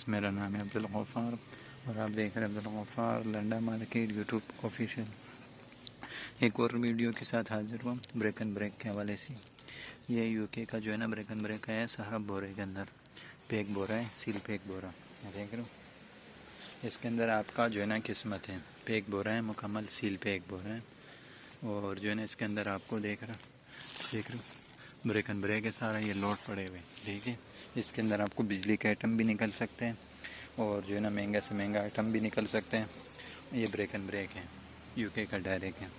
मेरा नाम है अब्दुल गफ़ार और आप देख रहे हैं Abdul Ghaffar Landa market YouTube official. एक और वीडियो के साथ हाजिर हुआ ब्रेक एंड ब्रेक के हवाले से। ये यूके का जो है ना ब्रेक एंड ब्रेक है सारा बोरे के अंदर पैक बोरा है, सील पैक बोरा। देख रहे हो, इसके अंदर आपका जो है ना किस्मत है, पैक बोरा है, मुकम्मल सील पैक बोरा है। और जो है ना इसके अंदर आपको देख रहे हो ब्रेक एंड ब्रेक है सारा, ये लोड पड़े हुए। ठीक है, इसके अंदर आपको बिजली के आइटम भी निकल सकते हैं और जो है ना महंगा से महंगा आइटम भी निकल सकते हैं। ये ब्रेक एंड ब्रेक है, यूके का डायरेक्ट है।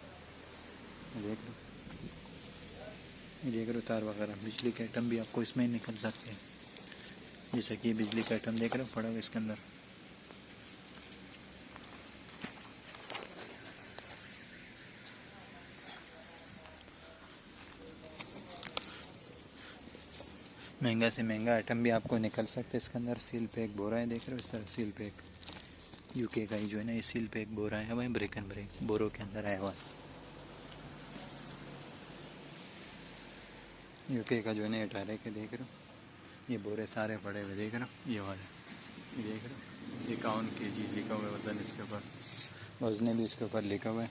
देख लो तार वगैरह, बिजली के आइटम भी आपको इसमें निकल सकते हैं। जैसे कि बिजली का आइटम देख रहे हो पड़ा हुआ इसके अंदर। महंगा से महंगा आइटम भी आपको निकल सकते हैं इसके अंदर। सील पैक बोरा है, देख रहे हो इस तरह सील पैक, यूके का ही जो है ना ये सील पैक बोरा है वही ब्रेक एंड ब्रेक बोरों के अंदर आया हुआ है। यूके का जो है ना ये डायरेक्ट है, देख रहे हो ये बोरे सारे पड़े हुए, देख रहे हो ये वाले, देख रहे हो 51 kg लिखा हुआ है वजन इसके ऊपर, वजन भी इसके ऊपर लिखा हुआ है।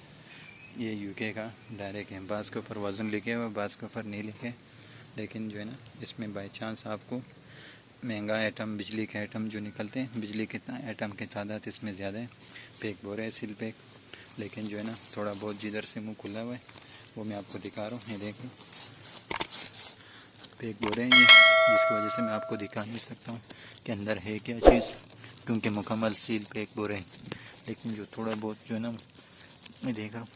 ये यूके का डायरेक्ट है, बास के ऊपर वज़न लिखे हुआ है, बास के ऊपर नहीं लिखे। लेकिन जो है ना इसमें बाई चांस आपको महंगा आइटम, बिजली के आइटम जो निकलते हैं, बिजली के आइटम की तादाद इसमें ज़्यादा है। पैक बोरे है सील पैक, लेकिन जो है ना थोड़ा बहुत जिधर से मुंह खुला हुआ है वो मैं आपको दिखा रहा हूँ। ये देख लो पैक बोरे हैं ये, जिसकी वजह से मैं आपको दिखा नहीं सकता हूँ कि अंदर है क्या चीज़, क्योंकि मुकम्मल सील पैक बोरे हैं। लेकिन जो थोड़ा बहुत जो है ना मैं देख रहा हूँ